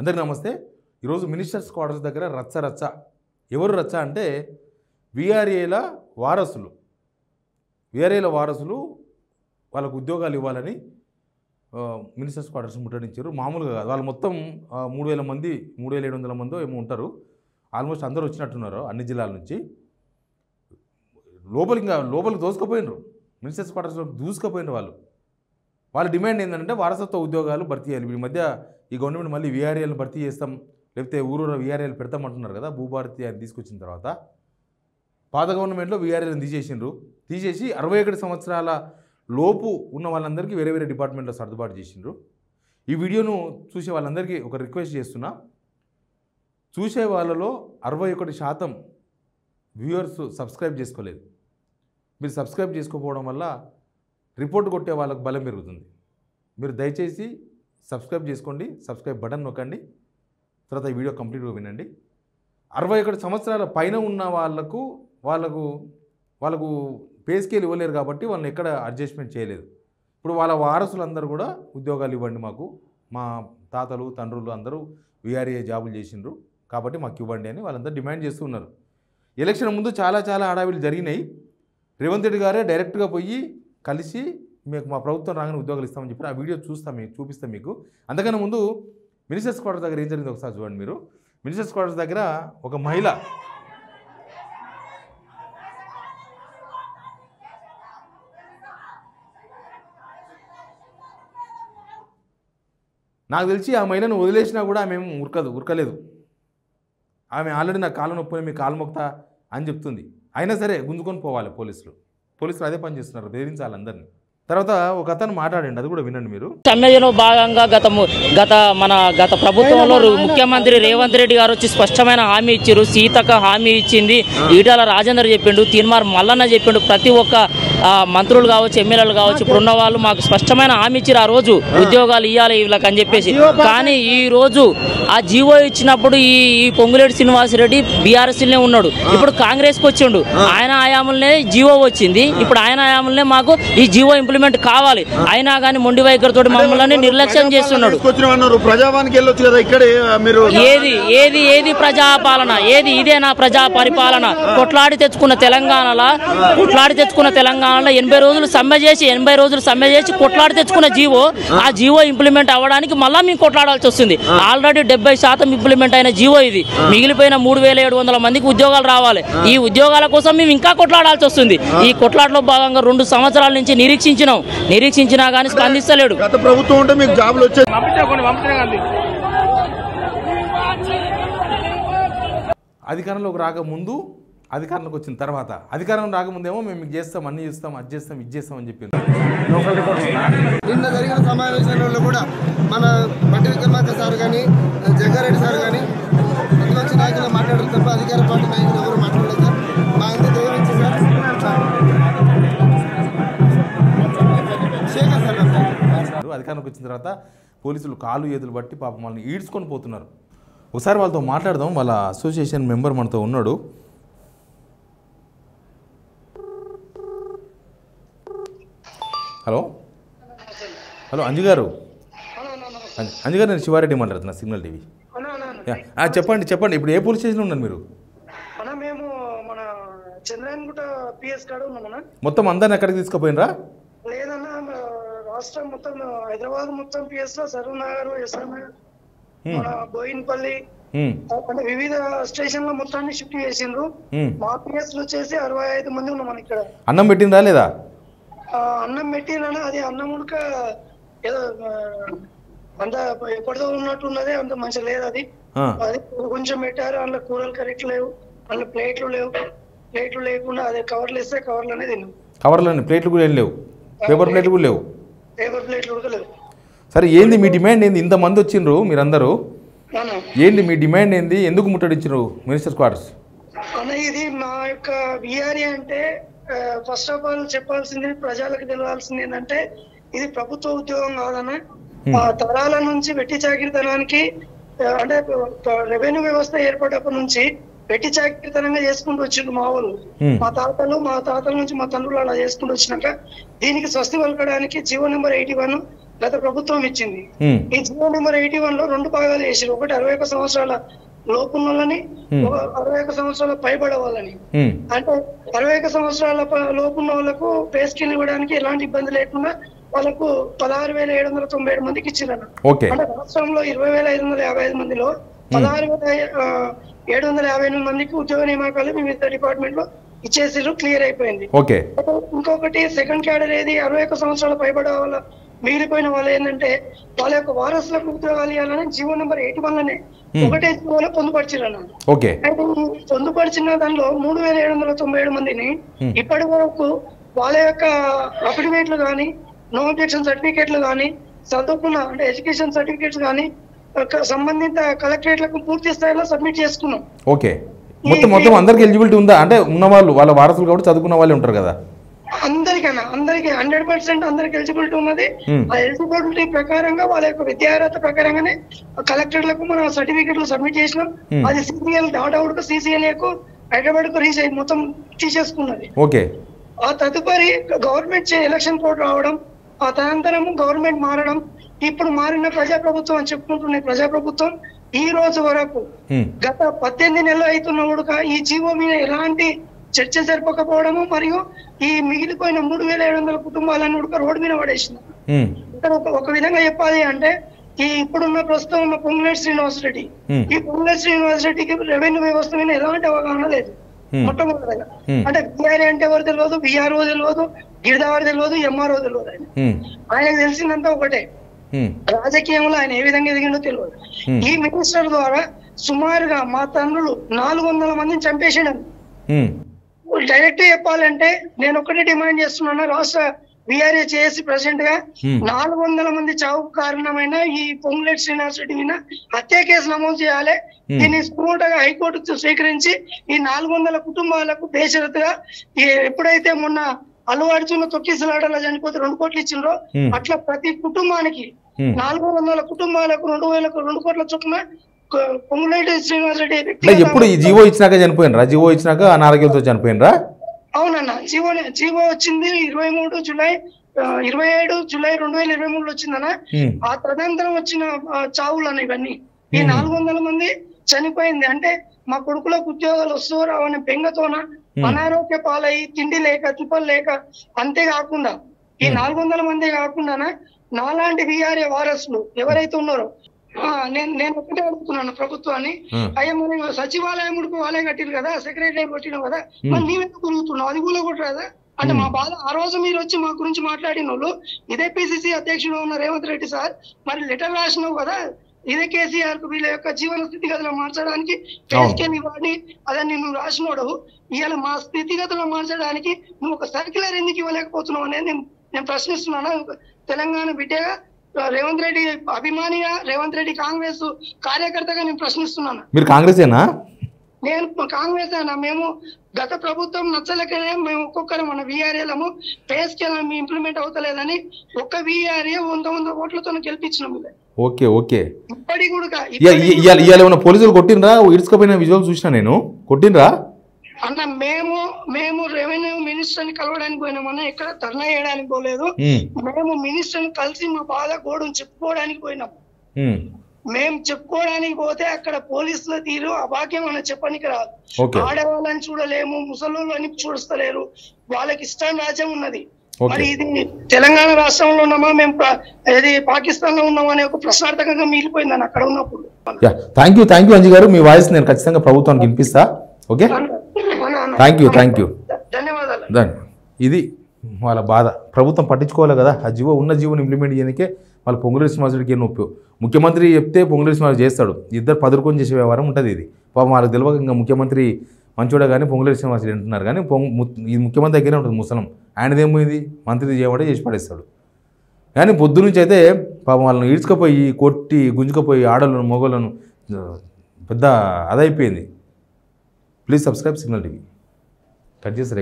అందరికీ నమస్తే. ఈరోజు మినిస్టర్స్ క్వార్టర్స్ దగ్గర రచ్చ. ఎవరు రచ్చ అంటే వీఆర్ఏల వారసులు. వీఆర్ఏల వారసులు వాళ్ళకు ఉద్యోగాలు ఇవ్వాలని మినిస్టర్స్ క్వార్టర్స్ ముట్టడించారు. మామూలుగా కాదు, వాళ్ళు మొత్తం 3000 మంది 3700 మందో ఏమో ఉంటారు. ఆల్మోస్ట్ అందరూ వచ్చినట్టున్నారు అన్ని జిల్లాల నుంచి. లోపలికి దోసుకుపోయినారు. మినిస్టర్స్ క్వార్టర్స్లో దూసుకుపోయినారు వాళ్ళ డిమాండ్ ఏంటంటే వారసత్వ ఉద్యోగాలు భర్తీ చేయాలి. ఈ మధ్య ఈ గవర్నమెంట్ మళ్ళీ వీఆర్ఏలను భర్తీ చేస్తాం, లేకపోతే ఊరూర వీఆర్ఏలు పెడతామంటున్నారు కదా. భూభారతి అని తీసుకొచ్చిన తర్వాత పాత గవర్నమెంట్లో వీఆర్ఏలను తీసేసి 61 సంవత్సరాల లోపు ఉన్న వాళ్ళందరికీ వేరే వేరే డిపార్ట్మెంట్లో సర్దుబాటు చేసిండ్రు. ఈ వీడియోను చూసే వాళ్ళందరికీ ఒక రిక్వెస్ట్ చేస్తున్నా, చూసే వాళ్ళలో 61% వ్యూవర్స్ సబ్స్క్రైబ్ చేసుకోలేదు. మీరు సబ్స్క్రైబ్ చేసుకోకపోవడం వల్ల రిపోర్ట్ కొట్టే వాళ్ళకు బలం పెరుగుతుంది. మీరు దయచేసి సబ్స్క్రైబ్ చేసుకోండి, సబ్స్క్రైబ్ బటన్ నొక్కండి, తర్వాత ఈ వీడియో కంప్లీట్గా వినండి. 61 సంవత్సరాల పైన ఉన్న వాళ్ళకు పే స్కేల్ ఇవ్వలేరు కాబట్టి వాళ్ళని ఎక్కడ అడ్జస్ట్మెంట్ చేయలేదు. ఇప్పుడు వాళ్ళ వారసులందరూ కూడా ఉద్యోగాలు ఇవ్వండి మాకు, మా తాతలు తండ్రులు అందరూ వీఆర్ఏ జాబులు చేసిండ్రు కాబట్టి మాకు ఇవ్వండి అని వాళ్ళందరూ డిమాండ్ చేస్తున్నారు. ఎలక్షన్ ముందు చాలా హడావిడి జరిగినాయి. రేవంత్ రెడ్డి గారే డైరెక్ట్గా పోయి కలిసి మీకు మా ప్రభుత్వం రాగానే ఉద్యోగాలు ఇస్తామని చెప్పి ఆ వీడియో చూపిస్తాం మీకు. అంతకన్నా ముందు మినిస్టర్స్ క్వార్టర్స్ దగ్గర ఏం జరిగింది ఒకసారి చూడండి మీరు. మినిస్టర్స్ క్వార్టర్స్ దగ్గర ఒక మహిళ నాకు తెలిసి ఆ మహిళను వదిలేసినా కూడా ఆమె ఉరకలేదు. ఆమె ఆల్రెడీ నాకు కాలు నొప్పి మీ కాలు మొక్తా అని చెప్తుంది. అయినా సరే గుంజుకొని పోవాలి పోలీసులు అదే పని చేస్తున్నారు, బెదిరించాలి అందరినీ. తర్వాత ఒక అతను మాట్లాడండి, అది కూడా వినండి మీరు. సమ్మెలో భాగంగా గత ప్రభుత్వంలో ముఖ్యమంత్రి రేవంత్ రెడ్డి గారు వచ్చి స్పష్టమైన హామీ ఇచ్చారు. సీతక్క హామీ ఇచ్చింది, ఈటల రాజేందర్ చెప్పిండు, తీన్మార్ మల్లన్న చెప్పిండు, ప్రతి ఒక్క మంత్రులు కావచ్చు ఎమ్మెల్యేలు కావచ్చు ఇప్పుడున్న వాళ్ళు మాకు స్పష్టమైన హామీ ఇచ్చారు ఆ రోజు ఉద్యోగాలు ఇవ్వాలి వీళ్ళకి అని చెప్పేసి. కానీ ఈ రోజు ఆ జీవో ఇచ్చినప్పుడు ఈ పొంగులేటి శ్రీనివాసరెడ్డి బీఆర్ఎస్లోనే ఉన్నాడు, ఇప్పుడు కాంగ్రెస్కి వచ్చిండు. ఆయన హయాంలోనే జీవో వచ్చింది, ఇప్పుడు ఆయన హయాంలోనే మాకు ఈ జీవో ఇంప్లిమెంట్ కావాలి. అయినా కానీ మొండి వైఖరితో మమ్మల్ని నిర్లక్ష్యం చేస్తున్నాడు. ఏది ప్రజాపాలన, ఇదే నా ప్రజా పరిపాలన. కొట్లాడి తెచ్చుకున్న తెలంగాణలో 80 రోజులు సమ్మె చేసి కొట్లాడి తెచ్చుకున్న జీవో, ఆ జీవో ఇంప్లిమెంట్ అవ్వడానికి మళ్ళా మేము కొట్లాడాల్సి వస్తుంది. ఆల్రెడీ 70% ఇంప్లిమెంట్ అయిన జీవో ఇది. మిగిలిపోయిన 3700 మందికి ఉద్యోగాలు రావాలి. ఈ ఉద్యోగాల కోసం మేము ఇంకా కొట్లాడాల్సి వస్తుంది. ఈ కొట్లాటలో భాగంగా 2 సంవత్సరాల నుంచి నిరీక్షించినా కానీ స్పందిస్తలేడు. గత ప్రభుత్వం ఉంటే మీకు జాబులు వచ్చే అధికారంలోకి రాకముందు, అధికారంలోకి వచ్చిన తర్వాత, అధికారం రాకముందేమో మేము మీకు చేస్తాం, అన్ని చేస్తాం, అది చేస్తాం, ఇది చేస్తాం అని చెప్పి. నిన్న జరిగిన సమావేశంలో కూడా మన బట్టి విక్రమార్క సార్ కానీ జగ్గారెడ్డి సార్ కానీ ప్రతిపక్ష నాయకులు మాట్లాడారు తప్ప అధికార పార్టీ నాయకులు ఎవరు మాట్లాడలేదు సార్. మా అంతా దయవించి సార్ అధికారంలోకి వచ్చిన తర్వాత పోలీసులు కాలు చేతులు బట్టి పాపం వాళ్ళని ఈడ్చుకొని పోతున్నారు. ఒకసారి వాళ్ళతో మాట్లాడదాం. వాళ్ళ అసోసియేషన్ మెంబర్ మనతో ఉన్నాడు. హలో అంజు గారు, నేను శివారెడ్డి మాట్లాడుతున్నా, సిగ్నల్ టీవీ. చెప్పండి. ఇప్పుడు ఏ పోలీస్ స్టేషన్లో ఉన్నారు మీరు? మొత్తం అందరిని ఎక్కడికి తీసుకుపోయినరా? లేదన్నా, రాష్ట్రం మొత్తం హైదరాబాద్ మొత్తం పిఎస్ లో సరూనగర్, ఎస్ఆర్నగర్, బోయిన్పల్లి అంటే వివిధ స్టేషన్ లో మొత్తాన్ని షిఫ్ట్ చేసిండ్రు. మా పిఎస్ లో వచ్చేసి 65 మంది ఉన్నాం. మన ఇక్కడ అన్నం పెట్టిందా లేదా? అన్నం పెట్టినా అది అన్నం ఉడక ఏదో అంత ఎప్పటిదో ఉన్నట్టు ఉన్నది, అంత మంచిగా లేదు. అది కొంచెం పెట్టారు, అందులో కూరలు కరెక్ట్ లేవు, అందులో ప్లేట్లు లేకుండా అదే కవర్లు వేస్తే కవర్లు అనేది తిన్నాం. కవర్లు ప్లేట్లు కూడా ఏం లేవు, పేపర్ ప్లేట్లు కూడా లేవు. సరే, ఏంది మీ డిమాండ్? ఏంది? ఇంతమంది వచ్చిండ్రు మీరందరూ, ఏంది మీ డిమాండ్? ఏంది? ఎందుకు ముట్టడించారు మినిస్టర్స్ క్వార్టర్స్? ఇది మా యొక్క వీఆర్ఏ అంటే ఫస్ట్ ఆఫ్ ఆల్ చెప్పాల్సింది, ప్రజలకు తెలియాల్సింది ఏంటంటే ఇది ప్రభుత్వ ఉద్యోగం కాదన్న. తరాల నుంచి వెట్టి చాకిరితనానికి అంటే రెవెన్యూ వ్యవస్థ ఏర్పడినప్పటి నుంచి వెట్టి చాకిరితనంగా చేసుకుంటూ వచ్చిండు మా వాళ్ళు. మా తాతల నుంచి మా తండ్రులు అలా చేసుకుంటూ వచ్చినాక దీనికి స్వస్తి పలకడానికి జీవో నెంబర్ 81 గత ప్రభుత్వం ఇచ్చింది. ఈ జీవో నెంబర్ 81 లో 2 భాగాలు చేసారు. ఒకటి 61 సంవత్సరాల లోపున్న వాళ్ళని, 61 సంవత్సరాల పైబడే వాళ్ళని. అంటే 61 సంవత్సరాల లోపున్న వాళ్ళకు పే స్కేల్ ఇవ్వడానికి ఎలాంటి ఇబ్బంది లేకుండా వాళ్ళకు 16,797 మందికి ఇచ్చిందన్న. అంటే రాష్ట్రంలో 20,555 మందిలో 16,758 మందికి ఉద్యోగ నియామకాలు వివిధ డిపార్ట్మెంట్ లో ఇచ్చేసారు, క్లియర్ అయిపోయింది. ఇంకొకటి సెకండ్ క్యాడర్ ఏది 61 సంవత్సరాల పైబడే వాళ్ళ మిగిలిపోయిన వాళ్ళు ఏంటంటే వాళ్ళ యొక్క వారసులకు ఉద్యోగాలు ఇవ్వాలని జీవో నెంబర్ 81 లోనే ఒకటే జీవోలో పొందుపరిచారు అన్న. అయితే పొందుపరిచిన దానిలో 3,797 మందిని ఇప్పటి వరకు వాళ్ళ యొక్క అఫిడవిట్లు కానీ, నో అబ్జెక్షన్ సర్టిఫికేట్లు కానీ, చదువుకున్న అంటే ఎడ్యుకేషన్ సర్టిఫికేట్స్ కానీ సంబంధిత కలెక్టరేట్లకు పూర్తి స్థాయిలో సబ్మిట్ చేసుకున్నాం. మొత్తం అందరికి ఎలిజిబిలిటీ ఉందా? అంటే ఉన్న వాళ్ళు వాళ్ళ వారసులు కాబట్టి చదువుకున్న వాళ్ళే ఉంటారు కదా. అందరికి 100% అందరికి ఎలిజిబిలిటీ ఉన్నది. ఆ ఎలిజిబిలిటీ ప్రకారంగా వాళ్ళ యొక్క విద్యార్హత ప్రకారంగానే కలెక్టర్లకు మనం సర్టిఫికెట్లు సబ్మిట్ చేసినాం. అది సిసిఎల్ డాట్ సిసిఎల్ఏకు హైదరాబాద్ కు రీచ్ మొత్తం తీసేసుకున్నది. ఆ తదుపరి గవర్నమెంట్ ఎలక్షన్ కోడ్ రావడం, ఆ తదనంతరం గవర్నమెంట్ మారడం, ఇప్పుడు మారిన ప్రజాప్రభుత్వం అని చెప్పుకుంటున్న ప్రజాప్రభుత్వం ఈ రోజు వరకు గత 18 నెలలు అవుతున్న కూడా ఈ జీవో మీద ఎలాంటి చర్చ జరపకపోవడము, మరియు ఈ మిగిలిపోయిన 3,700 కుటుంబాలను కూడా రోడ్డు మీద పడేసింది. ఇక్కడ ఒక విధంగా చెప్పాలి అంటే ఈ ఇప్పుడున్న ప్రస్తుతం ఉన్న పొంగులేటి శ్రీనివాస్ రెడ్డి, ఈ పొంగులేటి శ్రీనివాస్ రెడ్డికి రెవెన్యూ వ్యవస్థ మీద ఎలాంటి అవగాహన లేదు. మొట్టమొదటిగా అంటే బీఆర్ఏ అంటే ఎవరు తెలియదు, బీఆర్ఓ తెలియదు, గిరిదావరి తెలియదు, ఎంఆర్ఓ తెలియదు. ఆయనకు తెలిసిందంతా ఒకటే, రాజకీయంలో ఆయన ఏ విధంగా ఎదిగిండో తెలియదు. ఈ మినిస్టర్ ద్వారా సుమారుగా మా తండ్రులు 400 మందిని చంపేసాడు. డైరెక్ట్ చెప్పాలంటే నేను ఒకటే డిమాండ్ చేస్తున్నాను, రాష్ట్ర బీఆర్ఏ చేసి ప్రెసిడెంట్ గా 400 మంది చావుకు కారణమైన ఈ పొంగులేటి శ్రీనివాస్ రెడ్డి మీద హత్య కేసు నమోదు చేయాలి. దీన్ని సుమోటోగా హైకోర్టు స్వీకరించి ఈ 400 కుటుంబాలకు బేషరతుగా ఎప్పుడైతే మొన్న అల్లు అర్జున్ తొక్కిసలాటలో చనిపోతే 2 కోట్లు ఇచ్చిండ్రో అట్లా ప్రతి కుటుంబానికి 400 కుటుంబాలకు 2 కోట్ల చొప్పున పొంగులేటి శ్రీనివాస్ రెడ్డి. ఎప్పుడు ఈ జీవో ఇచ్చినాక చనిపోయినరా? జీవో ఇచ్చినాక అనారోగ్యంతో చనిపోయినరా? అవునన్న, జీవో వచ్చింది 27 జూలై 2023 వచ్చిందన్న. ఆ తదనంతరం వచ్చిన చావులు అన్న ఇవన్నీ. ఈ 400 మంది చనిపోయింది అంటే మా కొడుకులకు ఉద్యోగాలు వస్తూ రావని బెంగతోన అనారోగ్య పాలయ్యి తిండి లేక తిప్పలు లేక, అంతేకాకుండా ఈ 400 మంది కాకుండా నాలాంటి బీఆర్ఏ వారసులు ఎవరైతే ఉన్నారో నేను ఒకటే అడుగుతున్నాను ప్రభుత్వాన్ని, అయ్యా మనం సచివాలయం ఉడికి వాళ్ళే కట్టిరు కదా, సెక్రటరీ కొట్టినాం కదా, మరి నీవెందుకు తిరుగుతున్నావు? అది కూడా కొట్టరాదా అంటే మా బాధ. ఆ రోజు మీరు వచ్చి మా గురించి మాట్లాడిన వాళ్ళు ఇదే పిసిసి అధ్యక్షుడు ఉన్న రేవంత్ రెడ్డి సార్, మరి లెటర్ రాసినావు కదా, ఇదే కేసీఆర్ కు వీళ్ళ యొక్క జీవన స్థితిగతులు మార్చడానికి కేసుకెళ్ళి వాడిని అదని నువ్వు రాసినోడు, ఇవాళ మా స్థితిగతులు మార్చడానికి నువ్వు ఒక సర్క్యులర్ ఎందుకు ఇవ్వలేకపోతున్నావు అనేది నేను ప్రశ్నిస్తున్నాను. తెలంగాణ బిడ్డగా, రేవంత్ రెడ్డి అభిమానిగా, రేవంత్ రెడ్డి కాంగ్రెస్ కార్యకర్తగా నేను ప్రశ్నిస్తున్నాను. మీరు కాంగ్రెసేనా? నేను కాంగ్రెస్ అయినా. మేము గత ప్రభుత్వం నచ్చలేకనే మేము ఒక్కొక్కరు మన వీఆర్ఏలము పే స్కేల్ ఇంప్లిమెంట్ అవుతలేదని ఒక్క వీఆర్ఏ 100 ఓట్లతో గెలిపించినాము. ఇప్పటికి కూడా పోలీసులు కొట్టినరా? ఇడుచుకోపోయిన విజువల్ చూసినా నేను. కొట్టినరా అన్న? మేము రెవెన్యూ మినిస్టర్ ని కలవడానికి పోయినామన్నా, ఎక్కడ ధర్నా చేయడానికి పోలేదు. మేము మినిస్టర్ ని కలిసి మా బాధ గోడును చెప్పుకోవడానికి పోయినాము. మేము చెప్పుకోవడానికి పోతే అక్కడ పోలీసుల తీరు అభాగ్యం అని చెప్పడానికి రాదు. ఆడవాళ్ళని చూడలేము, ముసలోళ్ళని చూడలేరు, వాళ్ళకి ఇష్టం రాజ్యం ఉన్నది. మరి ఇది తెలంగాణ రాష్ట్రంలో ఉన్నామా, మేము పాకిస్తాన్ లో ఉన్నామా అనే ఒక ప్రశ్నార్థకంగా మిగిలిపోయిందని అక్కడ ఉన్నప్పుడు. థ్యాంక్ యూ అంజీ గారు, మీ వాయిస్ నేను ఖచ్చితంగా ప్రభుత్వానికి వినిపిస్తా. Okay, thank you. ధన్యవాదాలు. ఇది వాళ్ళ బాధ. ప్రభుత్వం పట్టించుకోవాలి కదా, ఆ ఉన్న జీవోని ఇంప్లిమెంట్ చేయడానికే వాళ్ళ పొంగులేటి శ్రీనివాస్ రెడ్డికి నొప్పి. ముఖ్యమంత్రి చెప్తే పొంగులేటి శ్రీనివాస్ చేస్తాడు, ఇద్దరు పదురుకొని చేసే వ్యవహారం ఉంటుంది. ఇది పాపం వాళ్ళకి తెలియక ఇంకా ముఖ్యమంత్రి మంచోడే కానీ పొంగులేటి శ్రీనివాస్ రెడ్డి అంటున్నారు. కానీ ఇది ముఖ్యమంత్రి దగ్గరే ఉంటుంది ముసలం. ఆయనదేమోది మంత్రి చేయబడే చేసి పడేస్తాడు. కానీ పొద్దు నుంచి అయితే పాపం వాళ్ళని ఈడ్చుకుపోయి కొట్టి గుంజుకుపోయి ఆడలను మొగలను పెద్ద అదైపోయింది. Please subscribe signal TV. Cut చేస్తారు.